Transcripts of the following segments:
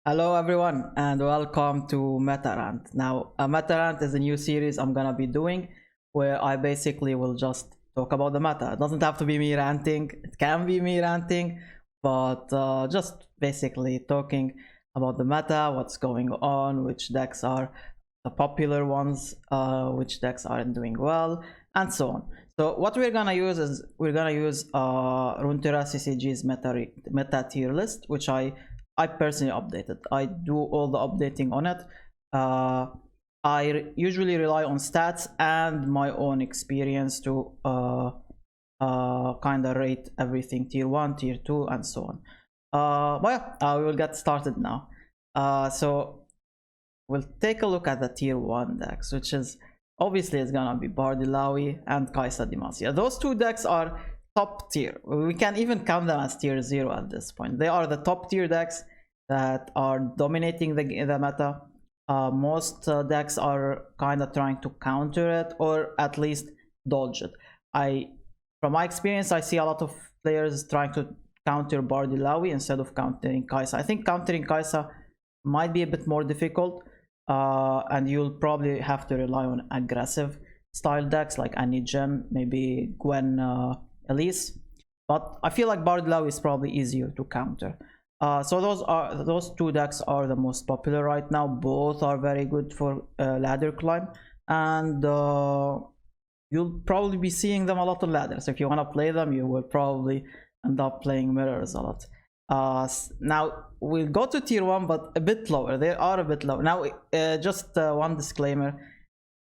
Hello everyone and welcome to Rant. Now, Rant is a new series I'm gonna be doing where I basically will just talk about the meta. It doesn't have to be me ranting, it can be me ranting, but just basically talking about the meta, what's going on, which decks are the popular ones, which decks aren't doing well, and so on. So what we're gonna use is Runeterra CCG's meta tier list, which I personally updated. I do all the updating on it. I usually rely on stats and my own experience to kind of rate everything tier 1, tier 2, and so on. But yeah, we will get started now. So we'll take a look at the tier 1 decks, which is obviously it's gonna be Bardilawi and Kai'Sa Demacia. Those two decks are top tier. We can even count them as tier 0 at this point. They are the top tier decks that are dominating the meta. Most decks are kind of trying to counter it or at least dodge it. From my experience, I see a lot of players trying to counter Bardilawi instead of countering Kai'Sa. I think countering Kai'Sa might be a bit more difficult, and you'll probably have to rely on aggressive style decks like Anigen, maybe Gwen, Elise. But I feel like Bardilawi is probably easier to counter. So those two decks are the most popular right now. Both are very good for ladder climb, and you'll probably be seeing them a lot on ladder. So if you want to play them, you will probably end up playing mirrors a lot. Now we'll go to tier 1, but a bit lower. They are a bit lower. Now just one disclaimer,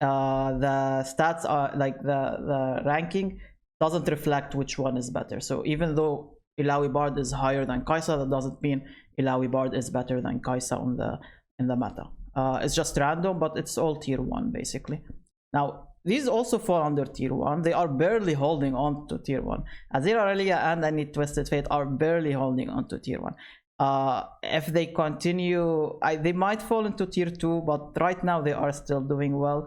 the stats are like the ranking doesn't reflect which one is better. So even though Illaoi Bard is higher than Kai'Sa, that doesn't mean Illaoi Bard is better than Kai'Sa in the meta. It's just random, but it's all tier 1 basically. Now these also fall under tier 1. They are barely holding on to tier 1. Azir Aurelia and Any Twisted Fate are barely holding on to tier 1. If they continue, they might fall into tier 2, but right now they are still doing well.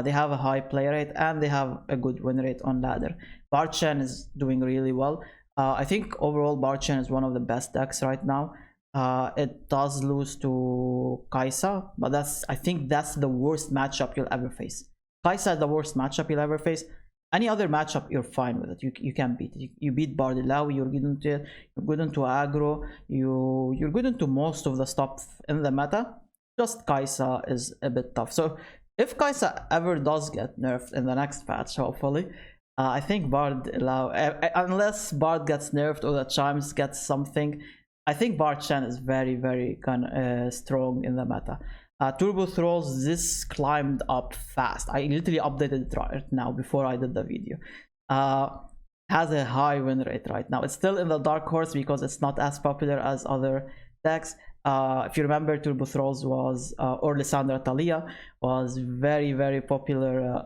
They have a high play rate and they have a good win rate on ladder. Barchen is doing really well. I think overall Barchen is one of the best decks right now. It does lose to Kai'Sa, but I think that's the worst matchup you'll ever face. Kai'Sa is the worst matchup you'll ever face. Any other matchup, you're fine with it. You can beat it. You beat Bardilawi, you're good into it, you're good into aggro, you're good into most of the stuff in the meta. Just Kai'Sa is a bit tough. So if Kai'Sa ever does get nerfed in the next patch, hopefully, I think unless Bard gets nerfed or the Chimes gets something, I think Barchen is very, very kind of strong in the meta. Turbo Thralls, this climbed up fast. I literally updated it right now before I did the video. Has a high win rate right now. It's still in the Darkhorse because it's not as popular as other decks. If you remember, Turbo Thralls was, or Lissandra Talia was very, very popular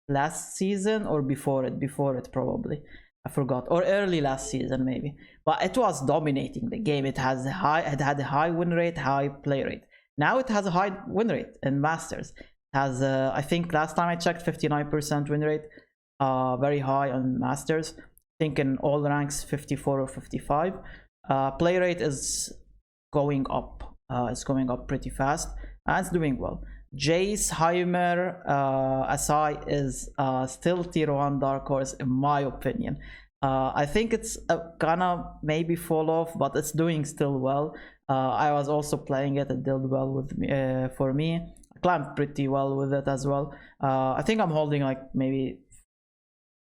last season or before it probably. I forgot, or early last season maybe. But it was dominating the game. It had a high win rate, high play rate. Now it has a high win rate in Masters. It has, I think last time I checked, 59% win rate. Very high on Masters. I think in all ranks 54 or 55. Play rate is going up. It's going up pretty fast, and it's doing well. Jace, Heimer, Asai is still tier 1 Darkhorse in my opinion. I think it's gonna maybe fall off, but it's doing still well. I was also playing it did well with me, for me. I climbed pretty well with it as well. I think I'm holding like maybe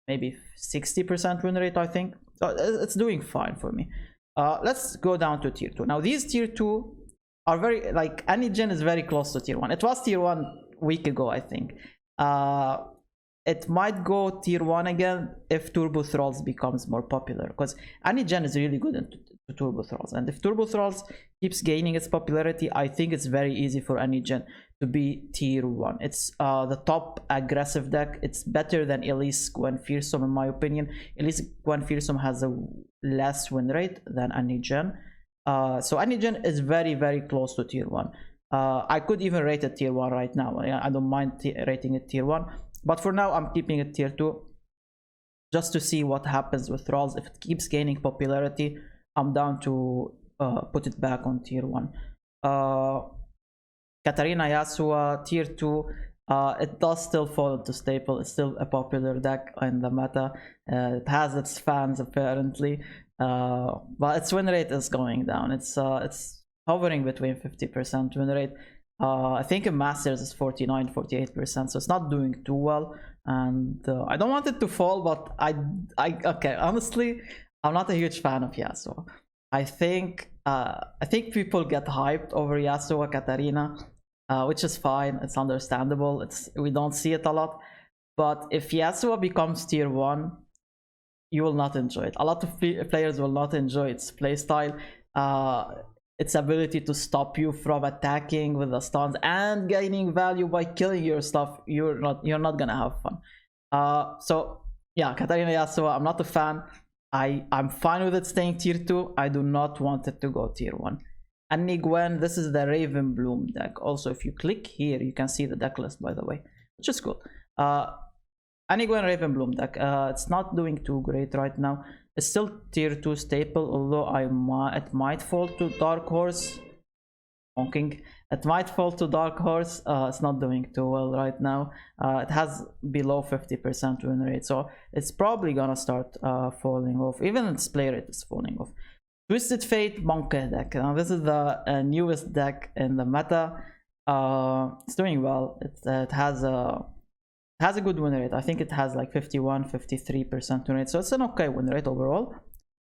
60% win rate, I think. So it's doing fine for me. Let's go down to tier 2. Now these tier 2 are very, like, Anigen is very close to tier 1. It was tier 1 a week ago, I think. It might go tier 1 again if Turbo Thralls becomes more popular, because Anigen is really good into Turbo Thralls, and if Turbo Thralls keeps gaining its popularity, I think it's very easy for Anigen to be tier 1. It's the top aggressive deck. It's better than Elise Gwen Fearsome in my opinion. Elise Gwen Fearsome has a less win rate than Anigen. So Anigen is very, very close to tier 1. I could even rate it tier 1 right now. I don't mind rating it tier 1, but for now I'm keeping it tier 2 just to see what happens with Thralls. If it keeps gaining popularity, I'm down to put it back on tier 1. Katarina Yasuo tier 2, it does still fall into staple. It's still a popular deck in the meta. It has its fans apparently, but its win rate is going down. It's hovering between 50% win rate. I think in Masters it's 49-48%, so it's not doing too well. And I don't want it to fall, but okay, honestly, I'm not a huge fan of Yasuo. I think people get hyped over Yasuo Katarina, which is fine. It's understandable. We don't see it a lot, but if Yasuo becomes tier 1, you will not enjoy it. A lot of players will not enjoy its playstyle, its ability to stop you from attacking with the stuns and gaining value by killing your stuff. You're not gonna have fun. So yeah, Katarina Yasuo, I'm not a fan. I'm fine with it staying tier 2. I do not want it to go tier 1. And Gwen, this is the Ravenbloom deck. Also, if you click here, you can see the deck list, by the way, which is cool. Gwen Ravenbloom deck. It's not doing too great right now. It's still tier 2 staple, although it might fall to Darkhorse. Honking. It might fall to Darkhorse. It's not doing too well right now. It has below 50% win rate, so it's probably gonna start falling off. Even its play rate is falling off. Twisted Fate Monkey deck. Now this is the newest deck in the meta. It's doing well. It has a good win rate. I think it has like 51-53% win rate, so it's an okay win rate overall.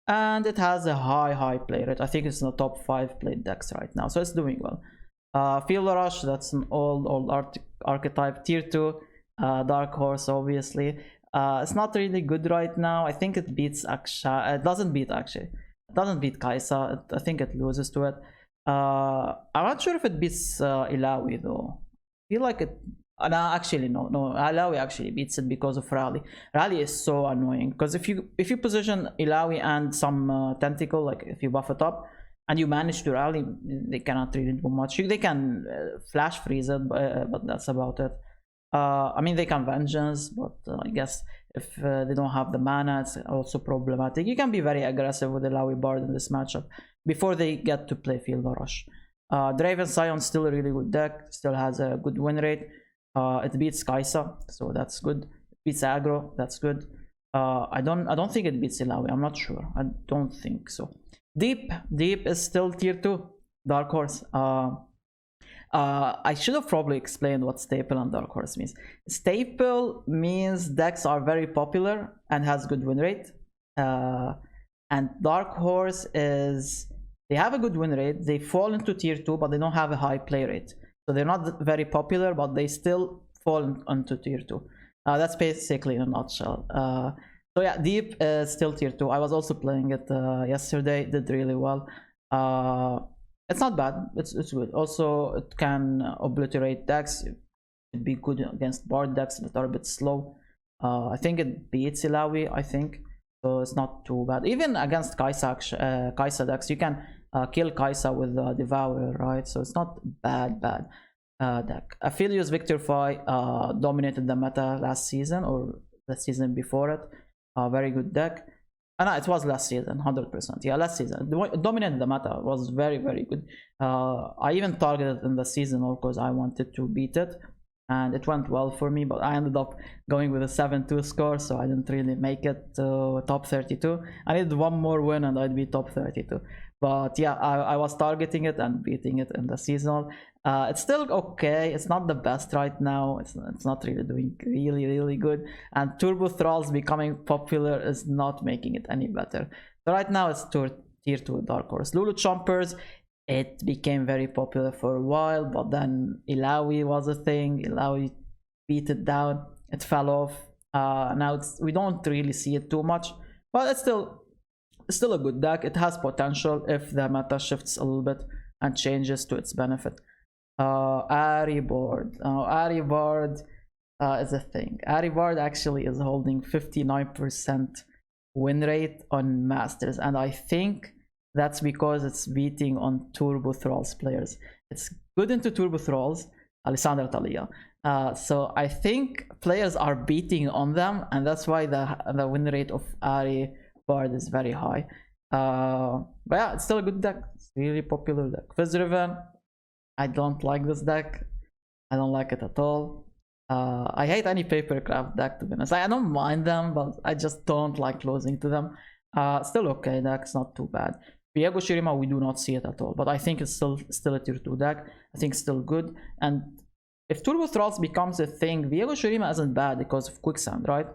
And it has a high play rate. I think it's in the top 5 played decks right now, so it's doing well. Field Rush, that's an old archetype, tier 2. Darkhorse, obviously. It's not really good right now. I think it beats Aksha. It doesn't beat Kai'Sa. I think it loses to it. I'm not sure if it beats Illaoi though. I feel like it. No, actually no. Illaoi actually beats it because of Rally. Rally is so annoying because if you position Illaoi and some tentacle, like if you buff it up and you manage to rally, they cannot really do much. They can flash freeze it, but that's about it. I mean, they can vengeance, but I guess if they don't have the mana, it's also problematic. You can be very aggressive with Illaoi Bard in this matchup before they get to play Field Rush. Draven Scion still a really good deck, still has a good win rate. It beats Kai'Sa, so that's good. It beats aggro, that's good. I don't think it beats Illaoi. I'm not sure. I don't think so. Deep is still tier 2. Darkhorse. I should have probably explained what staple and Darkhorse means. Staple means decks are very popular and has good win rate. And Darkhorse is they have a good win rate. They fall into tier 2, but they don't have a high play rate. So they're not very popular, but they still fall into tier 2. That's basically in a nutshell. So yeah, Deep is still tier 2. I was also playing it yesterday, did really well. It's not bad, it's good. Also, it can obliterate decks. It'd be good against Bard decks that are a bit slow. I think it beats Illaoi, I think. So it's not too bad. Even against Kai'Sa decks, you can kill Kai'Sa with Devourer, right? So it's not bad deck. Aphelios Victorfy dominated the meta last season or the season before it. Very good deck. No, it was last season, 100%. Yeah, last season. It dominated the meta. It was very good. I even targeted in the season because I wanted to beat it. And it went well for me, but I ended up going with a 7-2 score, so I didn't really make it to top 32. I needed one more win and I'd be top 32. But yeah, I was targeting it and beating it in the seasonal. It's still okay. It's not the best right now. It's not really doing really good. And Turbo Thralls becoming popular is not making it any better. So right now it's tier 2 Darkhorse. Lulu Chompers, it became very popular for a while, but then Illaoi was a thing. Illaoi beat it down. It fell off. Now we don't really see it too much, but it's still a good deck. It has potential if the meta shifts a little bit and changes to its benefit. Ahri Bard. Ahri Bard is a thing. Ahri Bard actually is holding 59% win rate on Masters, and I think that's because it's beating on Turbo Thralls players. It's good into Turbo Thralls, Alessandra Talia. So I think players are beating on them, and that's why the win rate of Ahri Bard is very high. But yeah, it's still a good deck. It's a really popular deck. Fizz Riven, I don't like this deck. I don't like it at all. I hate any papercraft deck, to be honest. I don't mind them, but I just don't like losing to them. Still okay deck, it's not too bad. Viego Shirima, we do not see it at all, but I think it's still a tier 2 deck. I think it's still good. And if Turbo Thralls becomes a thing, Viego Shirima isn't bad because of Quicksand, right?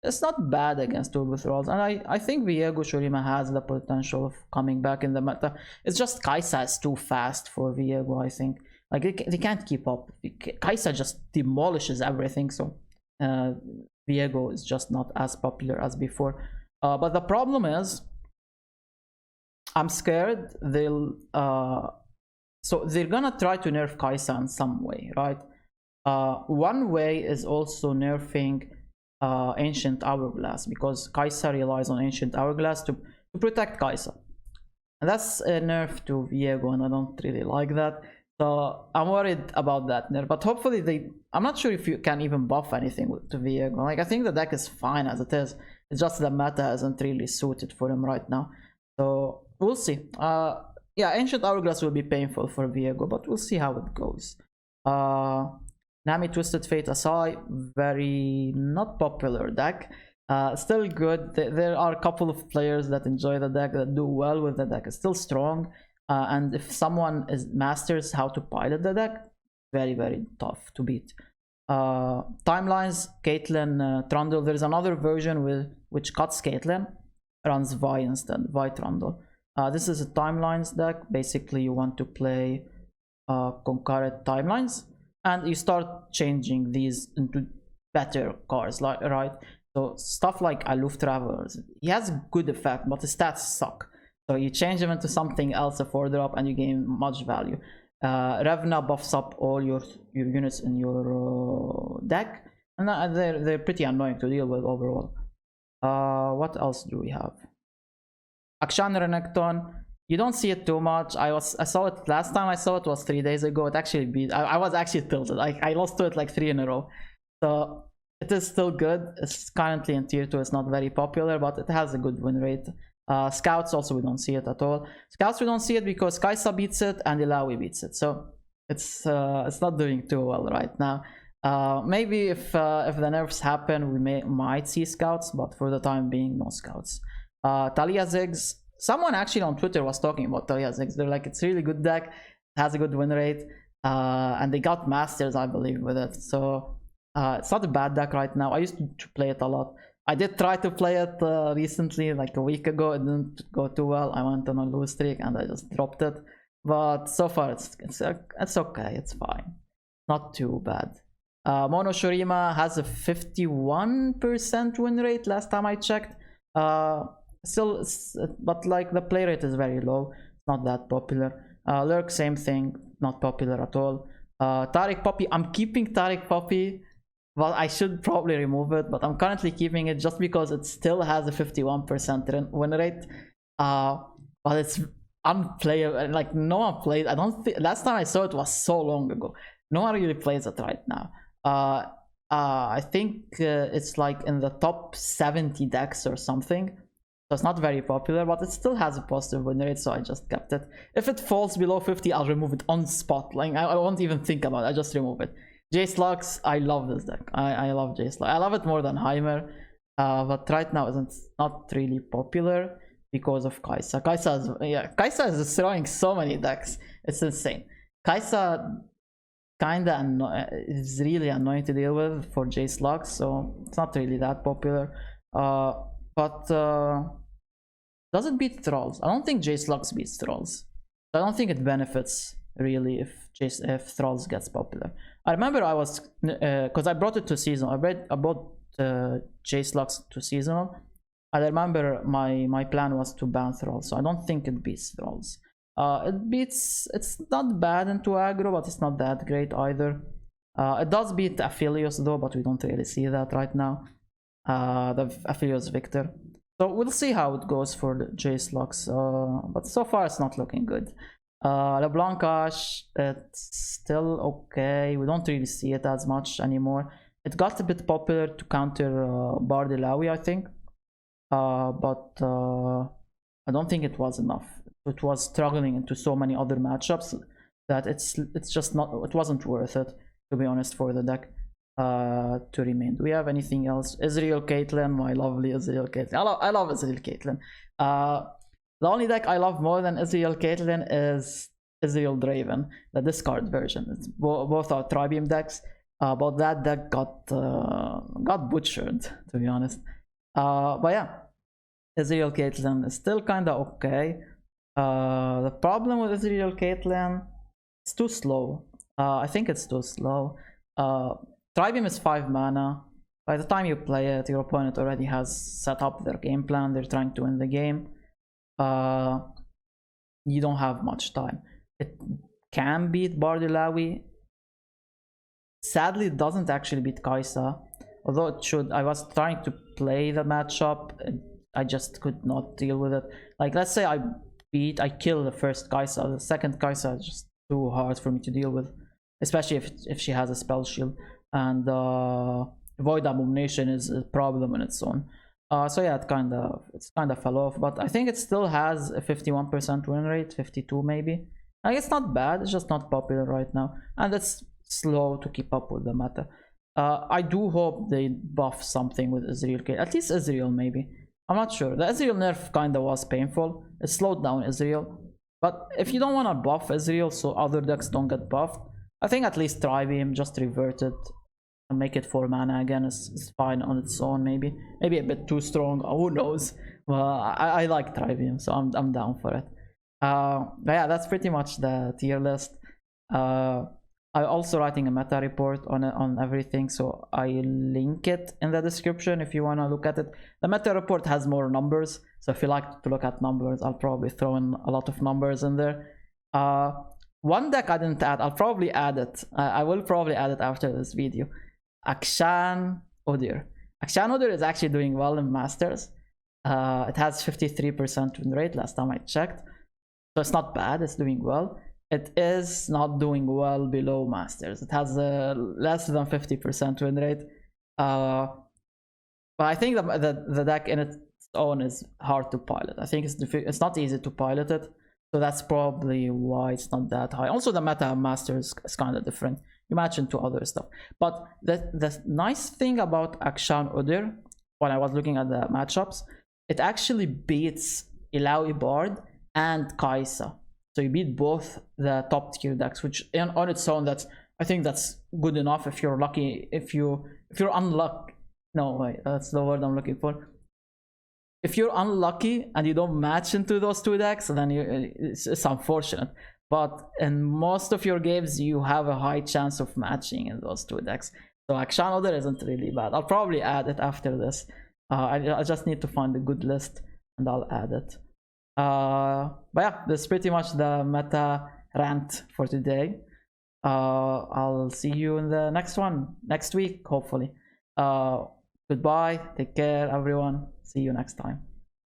It's not bad against Turbo Thralls, and I think Viego Shirima has the potential of coming back in the meta. It's just Kai'Sa is too fast for Viego, I think. Like, they can't keep up. Kai'Sa just demolishes everything, so Viego is just not as popular as before. But the problem is, I'm scared so they're gonna try to nerf Kai'Sa in some way, right? One way is also nerfing Ancient Hourglass, because Kai'Sa relies on Ancient Hourglass to protect Kai'Sa. And that's a nerf to Viego, and I don't really like that. So I'm worried about that nerf, but hopefully I'm not sure if you can even buff anything to Viego. Like, I think the deck is fine as it is. It's just the meta isn't really suited for him right now. So we'll see. Yeah, Ancient Hourglass will be painful for Viego, but we'll see how it goes. Nami Twisted Fate aside, very not popular deck. Still good. There are a couple of players that enjoy the deck, that do well with the deck. It's still strong. And if someone masters how to pilot the deck, very, very tough to beat. Timelines, Caitlyn, Trundle. There's another version which cuts Caitlyn, runs Vi instead, Vi Trundle. This is a Timelines deck. Basically, you want to play concurrent timelines, and you start changing these into better cards, like, right? So stuff like Aloof Travelers, he has a good effect, but his stats suck. So you change them into something else, a 4-drop, and you gain much value. Revna buffs up all your units in your deck, and they're pretty annoying to deal with overall. What else do we have? Akshan Renekton, you don't see it too much. I saw it last time I saw it was 3 days ago. It actually beat. I was actually tilted. I lost to it like 3 in a row. So it is still good. It's currently in tier 2. It's not very popular, but it has a good win rate. Scouts also, we don't see it at all. Scouts, we don't see it because Kai'Sa beats it and Illaoi beats it, so it's not doing too well right now. Maybe if the nerfs happen, we might see Scouts, but for the time being, no Scouts. Talia Ziggs, someone actually on Twitter was talking about Talia Ziggs. They're like, it's a really good deck, it has a good win rate, and they got Masters, I believe, with it, so it's not a bad deck right now. I used to play it a lot. I did try to play it recently, like a week ago. It didn't go too well. I went on a lose streak and I just dropped it. But so far it's okay. It's fine. Not too bad. Mono Shurima has a 51% win rate last time I checked. Still, but like the play rate is very low. It's not that popular. Lurk, same thing. Not popular at all. Taric Poppy. I'm keeping Taric Poppy. Well, I should probably remove it, but I'm currently keeping it just because it still has a 51% win rate. But it's unplayable. Like, no one plays. I don't think last time I saw it was so long ago. No one really plays it right now. I think it's like in the top 70 decks or something. So it's not very popular, but it still has a positive win rate, so I just kept it. If it falls below 50, I'll remove it on spot. Like, I won't even think about it. I just remove it. J-Slugs, I love this deck. I love J-Slug. I love it more than Heimer, but right now it's not really popular because of Kai'Sa. Kai'Sa is destroying so many decks. It's insane. Kai'Sa kinda is really annoying to deal with for J-Slugs, so it's not really that popular. But does it beat Thralls? I don't think J-Slugs beats Thralls. I don't think it benefits really if Thralls gets popular. I remember I was because I brought it to seasonal. I brought J-Slugs to seasonal. I remember my plan was to ban Thralls, so I don't think it beats Thralls. It's not bad into aggro, but it's not that great either. It does beat Aphelios though, but we don't really see that right now. The Aphelios Victor. So we'll see how it goes for the J-Slugs, but so far it's not looking good. LeBlanc Ash, it's still okay. We don't really see it as much anymore. It got a bit popular to counter Bard Illaoi, I think, but I don't think it was enough. It was struggling into so many other matchups. that it's just not, it wasn't worth it, to be honest, for the deck to remain. Do we have anything else? Israel Caitlyn, my lovely Israel Caitlyn. I love Israel Caitlyn. The only deck I love more than Israel Caitlyn is Israel Draven, the discard version. It's both are Tribeam decks, but that deck got butchered, to be honest. But yeah, Israel Caitlyn is still kind of okay. The problem with Israel Caitlyn, it's too slow. I think it's too slow. Tribeam is 5 mana. By the time you play it, your opponent already has set up their game plan. They're trying to win the game. You don't have much time. It can beat Bardilawi. Sadly, it doesn't actually beat Kai'Sa, although it should. I was trying to play the matchup, I just could not deal with it. Like, let's say I kill the first Kai'Sa, the second Kai'Sa is just too hard for me to deal with, especially if she has a spell shield, and Void Abomination is a problem on its own. So yeah, it's kind of fell off, but I think it still has a 51% win rate, 52 maybe. Like, it's not bad, it's just not popular right now, and it's slow to keep up with the meta. I do hope they buff something with Israel, at least Israel maybe. I'm not sure. The Israel nerf kinda was painful. It slowed down Israel. But if you don't want to buff Israel so other decks don't get buffed, I think at least Tribeam, just revert it and make it 4 mana again is fine on its own. Maybe a bit too strong, who knows. Well, I like Tribeam, so I'm down for it. But yeah, that's pretty much the tier list. I'm also writing a meta report on everything, so I link it in the description if you want to look at it. The meta report has more numbers, so if you like to look at numbers, I'll probably throw in a lot of numbers in there. One deck I didn't add, I'll probably add it. I will probably add it after this video. Akshan Udyr. Akshan Udyr is actually doing well in Masters. It has 53% win rate last time I checked, so it's not bad, it's doing well. It is not doing well below Masters. It has less than 50% win rate. But I think the deck in its own is hard to pilot. I think it's not easy to pilot it, so that's probably why it's not that high. Also, the meta Masters is kind of different. You match into other stuff. But the nice thing about Akshan Udyr, when I was looking at the matchups, it actually beats Illaoi Bard and Kai'Sa. So you beat both the top tier decks, which on its own, I think that's good enough if you're lucky. If you're unlucky, no wait, that's the word I'm looking for. If you're unlucky and you don't match into those two decks, then it's unfortunate. But in most of your games, you have a high chance of matching in those two decks. So Akshan Udyr isn't really bad. I'll probably add it after this. I just need to find a good list and I'll add it. But yeah, that's pretty much the meta rant for today. I'll see you in the next one next week, hopefully. Goodbye, take care everyone, see you next time.